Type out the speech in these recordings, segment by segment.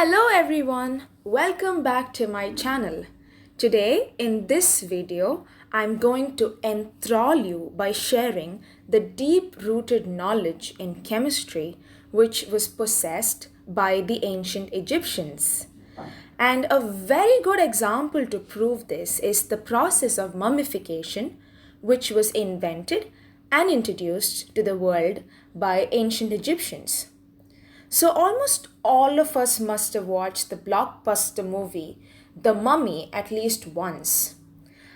Hello everyone, welcome back to my channel. Today in this video, I'm going to enthrall you by sharing the deep-rooted knowledge in chemistry which was possessed by the ancient Egyptians. And a very good example to prove this is the process of mummification, which was invented and introduced to the world by ancient Egyptians. So, almost all of us must have watched the blockbuster movie The Mummy at least once.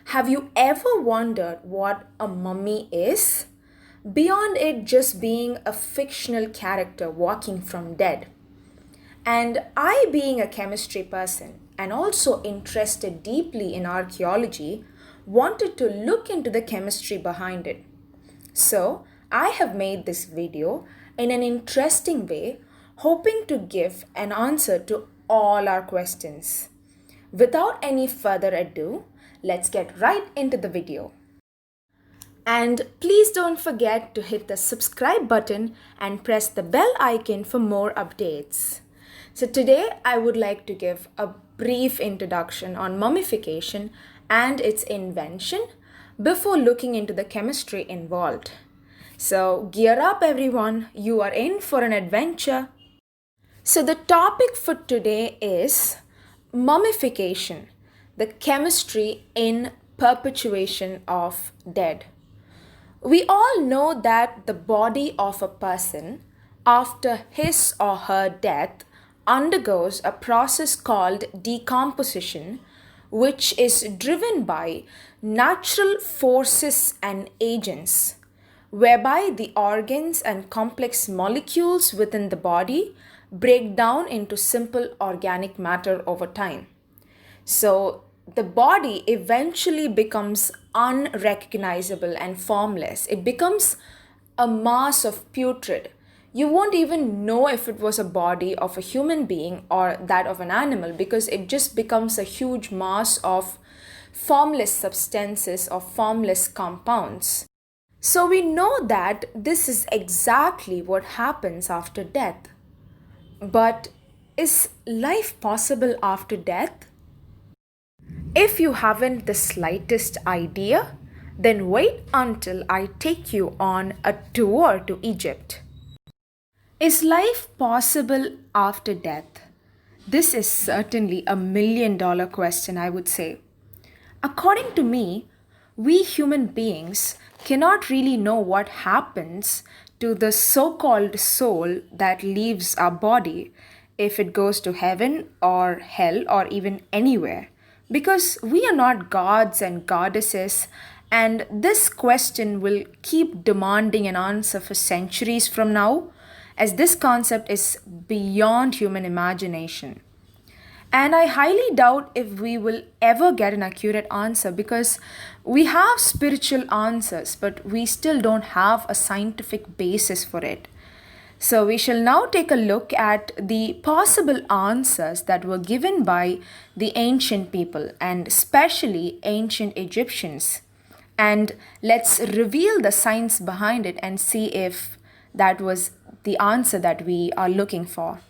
Have you ever wondered what a mummy is? Beyond it just being a fictional character walking from dead. And I, being a chemistry person and also interested deeply in archaeology, wanted to look into the chemistry behind it. So, I have made this video in an interesting way, hoping to give an answer to all our questions. Without any further ado, let's get right into the video. And please don't forget to hit the subscribe button and press the bell icon for more updates. So today I would like to give a brief introduction on mummification and its invention before looking into the chemistry involved. So gear up everyone, you are in for an adventure. So the topic for today is mummification, the chemistry in perpetuation of dead. We all know that the body of a person after his or her death undergoes a process called decomposition, which is driven by natural forces and agents, whereby the organs and complex molecules within the body break down into simple organic matter over time. So the body eventually becomes unrecognizable and formless. It becomes a mass of putrid. You won't even know if it was a body of a human being or that of an animal because it just becomes a huge mass of formless substances or formless compounds. So we know that this is exactly what happens after death. But is life possible after death? If you haven't the slightest idea, then wait until I take you on a tour to Egypt. Is life possible after death? This is certainly a $1,000,000 question, I would say. According to me, we human beings cannot really know what happens to the so-called soul that leaves our body, if it goes to heaven or hell or even anywhere, because we are not gods and goddesses, and this question will keep demanding an answer for centuries from now, as this concept is beyond human imagination. And I highly doubt if we will ever get an accurate answer because we have spiritual answers, but we still don't have a scientific basis for it. So we shall now take a look at the possible answers that were given by the ancient people and especially ancient Egyptians. And let's reveal the science behind it and see if that was the answer that we are looking for.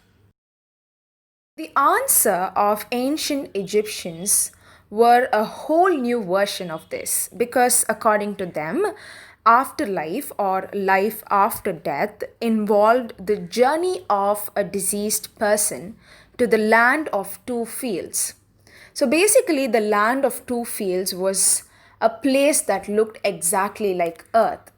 The answer of ancient Egyptians were a whole new version of this because, according to them, afterlife or life after death involved the journey of a deceased person to the land of two fields. So basically, the land of two fields was a place that looked exactly like earth,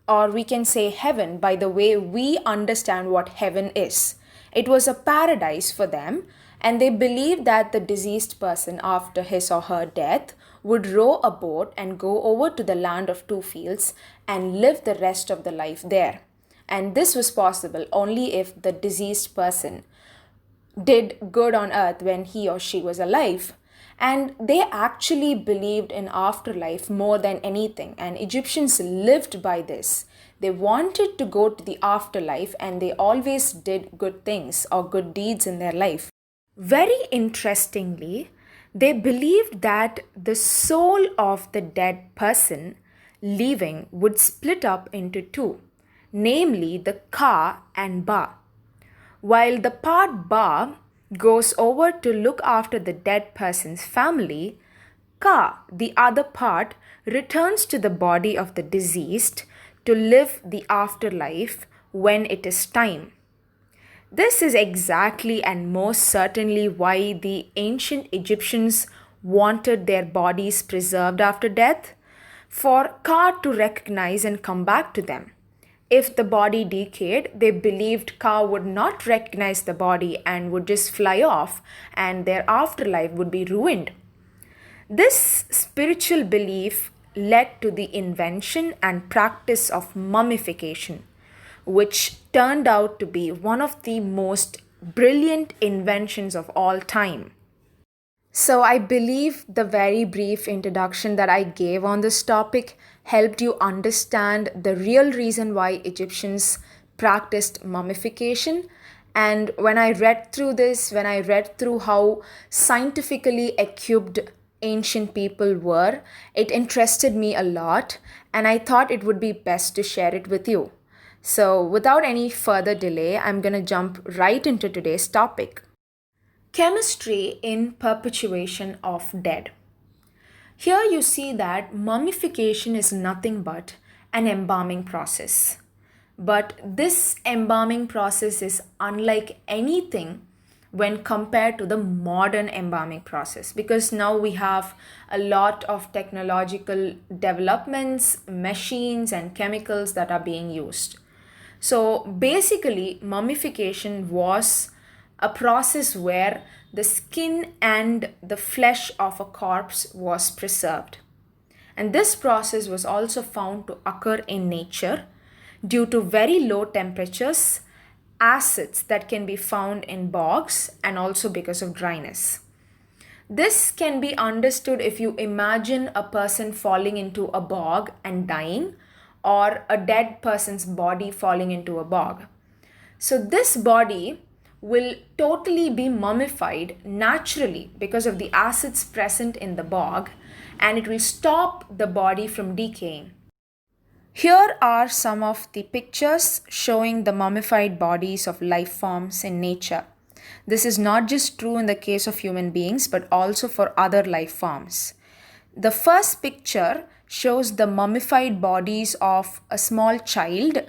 or we can say heaven by the way we understand what heaven is. It was a paradise for them, and they believed that the deceased person after his or her death would row a boat and go over to the land of two fields and live the rest of the life there. And this was possible only if the deceased person did good on earth when he or she was alive. And they actually believed in afterlife more than anything, and Egyptians lived by this. They wanted to go to the afterlife and they always did good things or good deeds in their life. Very interestingly, they believed that the soul of the dead person leaving would split up into two, namely the Ka and Ba. While the part Ba goes over to look after the dead person's family, Ka, the other part, returns to the body of the deceased to live the afterlife when it is time. This is exactly and most certainly why the ancient Egyptians wanted their bodies preserved after death, for Ka to recognize and come back to them. If the body decayed, they believed Ka would not recognize the body and would just fly off, and their afterlife would be ruined. This spiritual belief led to the invention and practice of mummification, which turned out to be one of the most brilliant inventions of all time. So, I believe the very brief introduction that I gave on this topic helped you understand the real reason why Egyptians practiced mummification. And when I read through this, when I read through how scientifically equipped ancient people were, it interested me a lot, and I thought it would be best to share it with you. So, without any further delay, I'm going to jump right into today's topic. Chemistry in perpetuation of dead. Here you see that mummification is nothing but an embalming process. But this embalming process is unlike anything when compared to the modern embalming process, because now we have a lot of technological developments, machines, and chemicals that are being used. So basically, mummification was a process where the skin and the flesh of a corpse was preserved. And this process was also found to occur in nature due to very low temperatures, acids that can be found in bogs, and also because of dryness. This can be understood if you imagine a person falling into a bog and dying, or a dead person's body falling into a bog. So this body will totally be mummified naturally because of the acids present in the bog, and it will stop the body from decaying. Here are some of the pictures showing the mummified bodies of life forms in nature. This is not just true in the case of human beings, but also for other life forms. The first picture shows the mummified bodies of a small child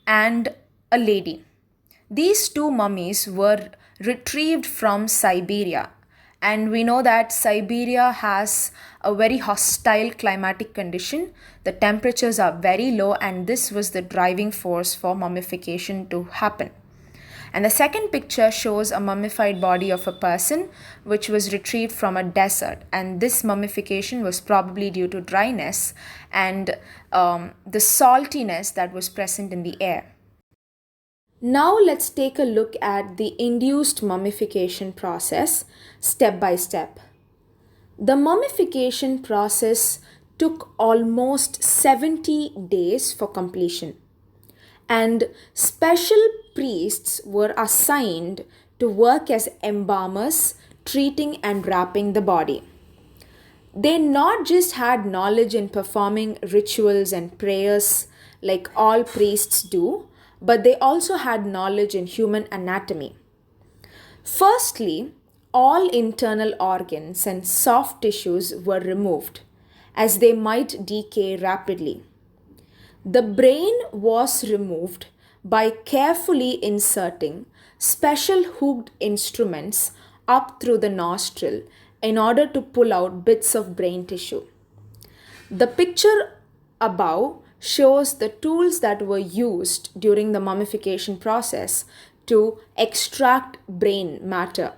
and a lady. These two mummies were retrieved from Siberia, and we know that Siberia has a very hostile climatic condition. The temperatures are very low, and this was the driving force for mummification to happen. And the second picture shows a mummified body of a person which was retrieved from a desert, and this mummification was probably due to dryness and the saltiness that was present in the air. Now let's take a look at the induced mummification process step by step. The mummification process took almost 70 days for completion, and special priests were assigned to work as embalmers, treating and wrapping the body. They not just had knowledge in performing rituals and prayers like all priests do, but they also had knowledge in human anatomy. Firstly, all internal organs and soft tissues were removed, as they might decay rapidly. The brain was removed by carefully inserting special hooked instruments up through the nostril in order to pull out bits of brain tissue. The picture above shows the tools that were used during the mummification process to extract brain matter.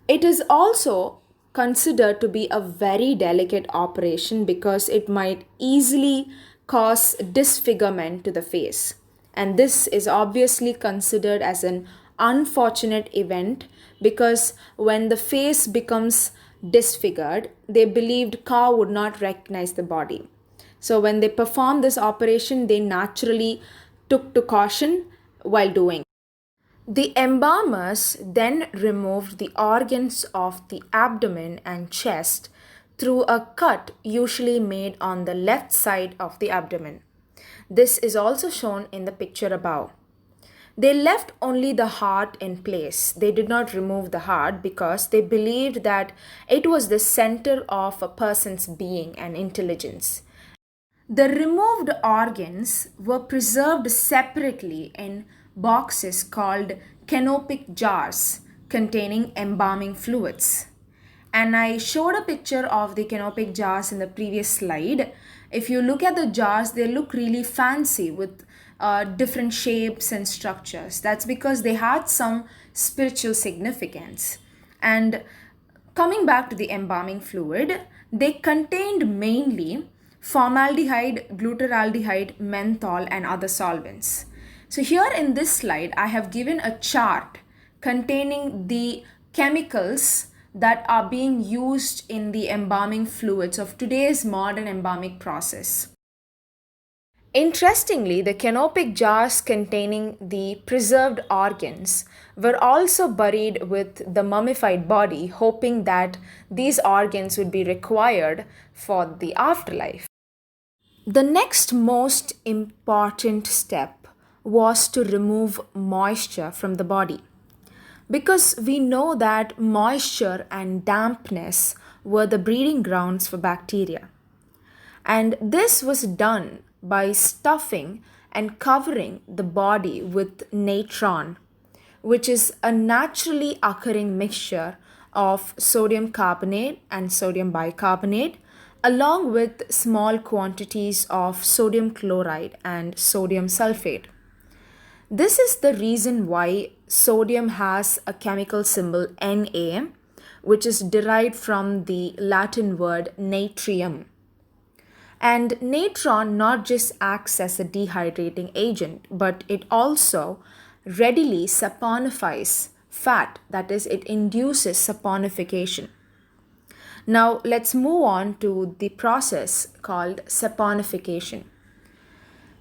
It is also considered to be a very delicate operation because it might easily cause disfigurement to the face. And this is obviously considered as an unfortunate event because when the face becomes disfigured, they believed Ka would not recognize the body. So when they performed this operation, they naturally took to caution while doing. The embalmers then removed the organs of the abdomen and chest through a cut usually made on the left side of the abdomen. This is also shown in the picture above. They left only the heart in place. They did not remove the heart because they believed that it was the center of a person's being and intelligence. The removed organs were preserved separately in boxes called canopic jars containing embalming fluids. And I showed a picture of the canopic jars in the previous slide. If you look at the jars, they look really fancy with different shapes and structures. That's because they had some spiritual significance. And coming back to the embalming fluid, they contained mainly formaldehyde, glutaraldehyde, menthol, and other solvents. So here in this slide, I have given a chart containing the chemicals that are being used in the embalming fluids of today's modern embalming process. Interestingly, the canopic jars containing the preserved organs were also buried with the mummified body, hoping that these organs would be required for the afterlife. The next most important step was to remove moisture from the body, because we know that moisture and dampness were the breeding grounds for bacteria. And this was done by stuffing and covering the body with natron, which is a naturally occurring mixture of sodium carbonate and sodium bicarbonate, along with small quantities of sodium chloride and sodium sulfate. This is the reason why sodium has a chemical symbol Na, which is derived from the Latin word natrium. And natron not just acts as a dehydrating agent, but it also readily saponifies fat, that is, it induces saponification. Now let's move on to the process called saponification.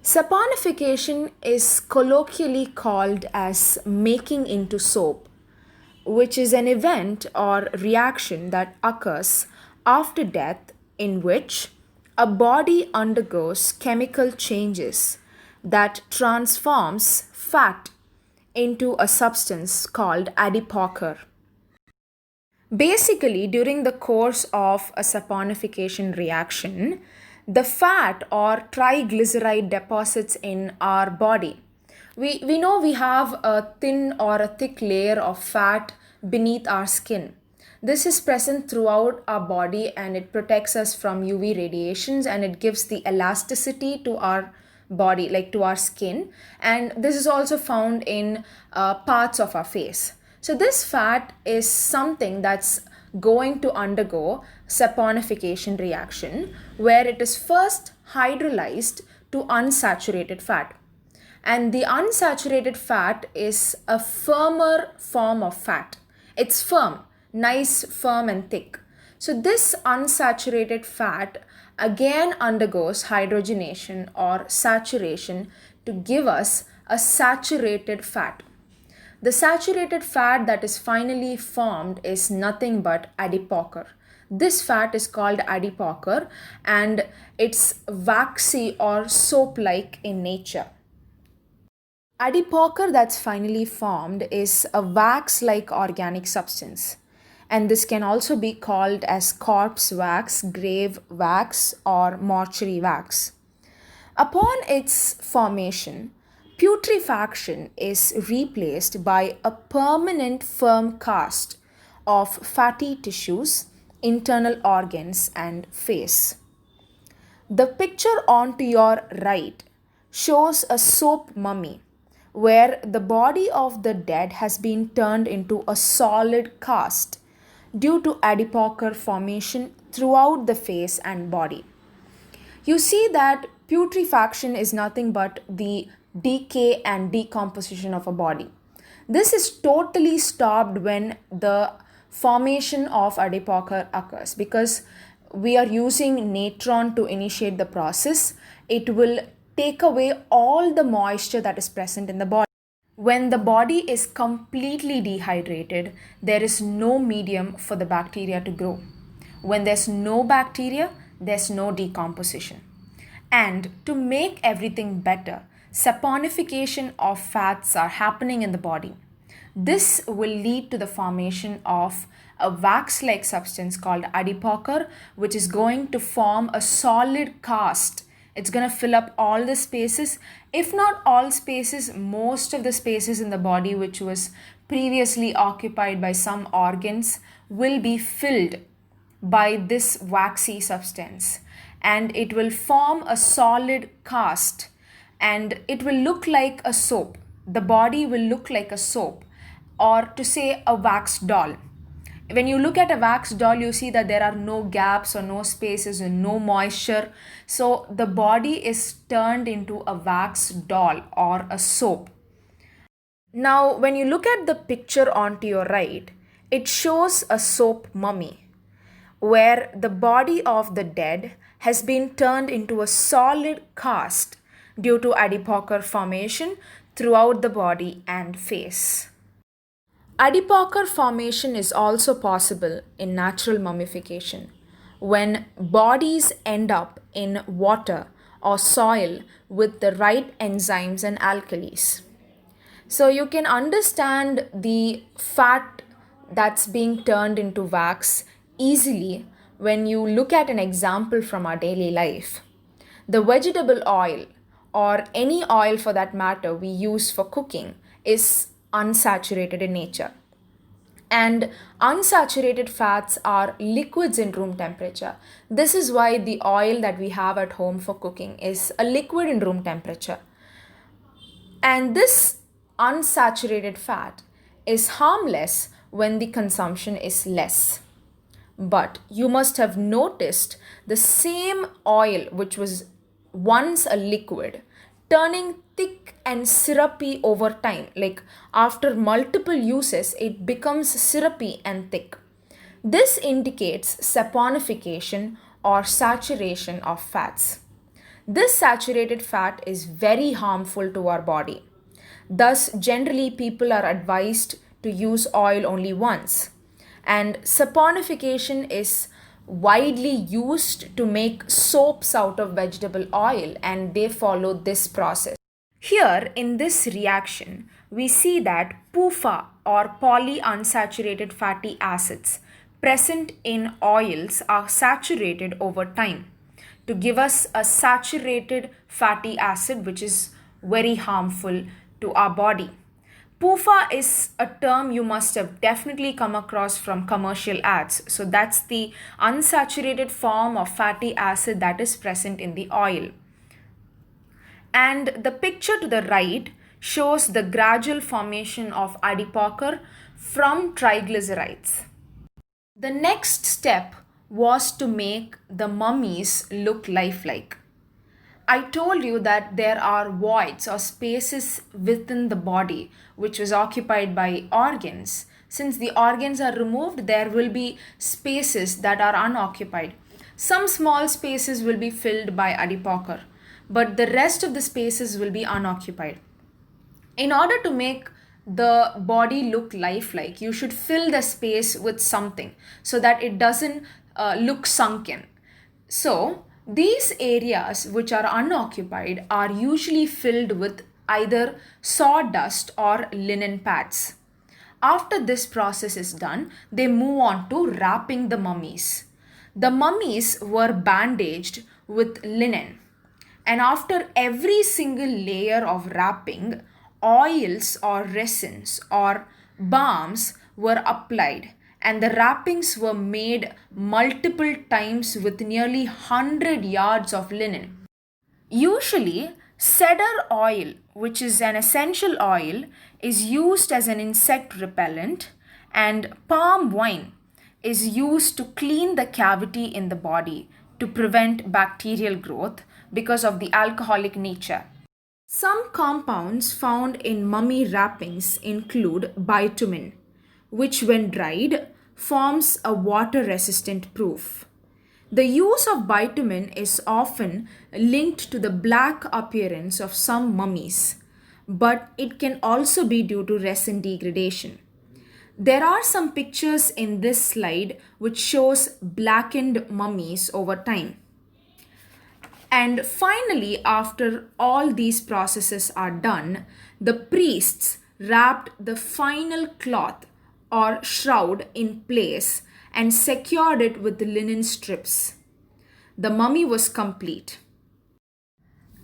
Saponification is colloquially called as making into soap, which is an event or reaction that occurs after death in which a body undergoes chemical changes that transforms fat into a substance called adipocr. Basically, during the course of a saponification reaction, the fat or triglyceride deposits in our body. We know we have a thin or a thick layer of fat beneath our skin. This is present throughout our body and it protects us from UV radiations and it gives the elasticity to our body, like to our skin. And this is also found in parts of our face. So this fat is something that's going to undergo saponification reaction where it is first hydrolyzed to unsaturated fat. And the unsaturated fat is a firmer form of fat. It's firm, nice, firm and thick. So this unsaturated fat again undergoes hydrogenation or saturation to give us a saturated fat. The saturated fat that is finally formed is nothing but adipocr. This fat is called adipocr and it's waxy or soap-like in nature. Adipocr that's finally formed is a wax-like organic substance. And this can also be called as corpse wax, grave wax, or mortuary wax. Upon its formation, putrefaction is replaced by a permanent firm cast of fatty tissues, internal organs, and face. The picture on to your right shows a soap mummy where the body of the dead has been turned into a solid cast due to Adipocr formation throughout the face and body. You see that putrefaction is nothing but the decay and decomposition of a body. This is totally stopped when the formation of Adipocr occurs because we are using natron to initiate the process. It will take away all the moisture that is present in the body. When the body is completely dehydrated, there is no medium for the bacteria to grow. When there's no bacteria, there's no decomposition. And to make everything better, saponification of fats are happening in the body. This will lead to the formation of a wax-like substance called Adipocr, which is going to form a solid cast. It's going to fill up all the spaces, if not all spaces, most of the spaces in the body which was previously occupied by some organs will be filled by this waxy substance, and it will form a solid cast, and it will look like a soap. The body will look like a soap, or to say a wax doll. When you look at a wax doll, you see that there are no gaps or no spaces and no moisture. So the body is turned into a wax doll or a soap. Now, when you look at the picture onto your right, it shows a soap mummy where the body of the dead has been turned into a solid cast due to Adipocr formation throughout the body and face. Adipocr formation is also possible in natural mummification when bodies end up in water or soil with the right enzymes and alkalis. So you can understand the fat that's being turned into wax easily when you look at an example from our daily life. The vegetable oil, or any oil for that matter we use for cooking, is unsaturated in nature. And unsaturated fats are liquids in room temperature. This is why the oil that we have at home for cooking is a liquid in room temperature. And this unsaturated fat is harmless when the consumption is less. But you must have noticed the same oil which was once a liquid turning thick and syrupy over time. Like after multiple uses, it becomes syrupy and thick. This indicates saponification or saturation of fats. This saturated fat is very harmful to our body. Thus, generally, people are advised to use oil only once. And saponification is widely used to make soaps out of vegetable oil, and they follow this process. Here, in this reaction, we see that PUFA or polyunsaturated fatty acids present in oils are saturated over time to give us a saturated fatty acid, which is very harmful to our body. PUFA is a term you must have definitely come across from commercial ads. So that's the unsaturated form of fatty acid that is present in the oil. And the picture to the right shows the gradual formation of Adipocr from triglycerides. The next step was to make the mummies look lifelike. I told you that there are voids or spaces within the body which was occupied by organs. Since the organs are removed, there will be spaces that are unoccupied. Some small spaces will be filled by Adipocr, but the rest of the spaces will be unoccupied. In order to make the body look lifelike, you should fill the space with something so that it doesn't look sunken. So, these areas which are unoccupied are usually filled with either sawdust or linen pads. After this process is done, they move on to wrapping the mummies. The mummies were bandaged with linen, and after every single layer of wrapping, oils or resins or balms were applied, and the wrappings were made multiple times with nearly 100 yards of linen. Usually, cedar oil, which is an essential oil, is used as an insect repellent, and palm wine is used to clean the cavity in the body to prevent bacterial growth because of the alcoholic nature. Some compounds found in mummy wrappings include bitumen, which when dried forms a water-resistant proof. The use of bitumen is often linked to the black appearance of some mummies, but it can also be due to resin degradation. There are some pictures in this slide which shows blackened mummies over time. And finally, after all these processes are done, the priests wrapped the final cloth or shroud in place and secured it with linen strips. The mummy was complete.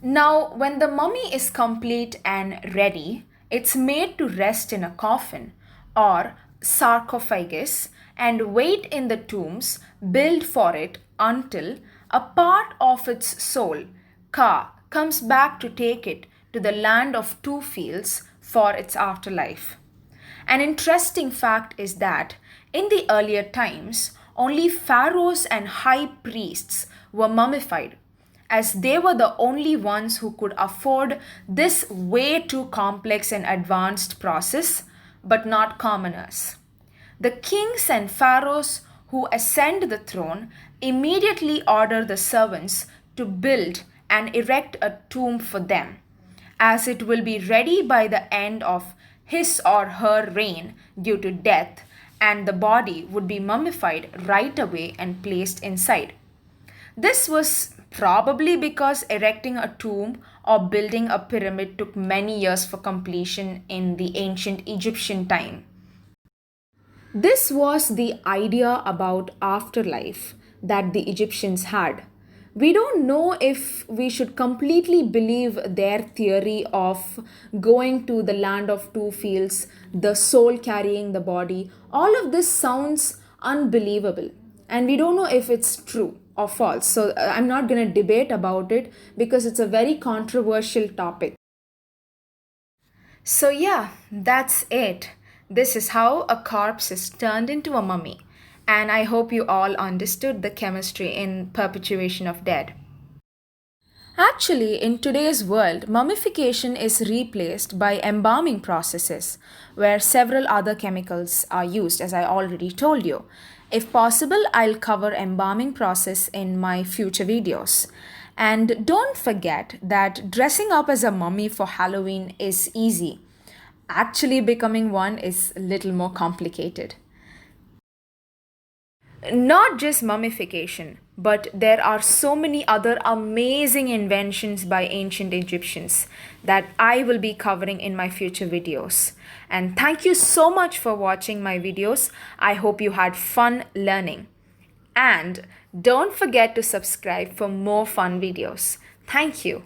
Now, when the mummy is complete and ready, it's made to rest in a coffin or sarcophagus and wait in the tombs built for it until a part of its soul, Ka, comes back to take it to the land of two fields for its afterlife. An interesting fact is that in the earlier times, only pharaohs and high priests were mummified, as they were the only ones who could afford this way too complex and advanced process, but not commoners. The kings and pharaohs who ascend the throne immediately order the servants to build and erect a tomb for them, as it will be ready by the end of his or her reign due to death, and the body would be mummified right away and placed inside. This was probably because erecting a tomb or building a pyramid took many years for completion in the ancient Egyptian time. This was the idea about afterlife that the Egyptians had. We don't know if we should completely believe their theory of going to the land of two fields, the soul carrying the body. All of this sounds unbelievable, and we don't know if it's true or false. So I'm not going to debate about it because it's a very controversial topic. So, yeah, that's it. This is how a corpse is turned into a mummy. And I hope you all understood the chemistry in perpetuation of dead. Actually, in today's world, mummification is replaced by embalming processes, where several other chemicals are used, as I already told you. If possible, I'll cover embalming process in my future videos. And don't forget that dressing up as a mummy for Halloween is easy. Actually, becoming one is a little more complicated. Not just mummification, but there are so many other amazing inventions by ancient Egyptians that I will be covering in my future videos. And thank you so much for watching my videos. I hope you had fun learning. And don't forget to subscribe for more fun videos. Thank you.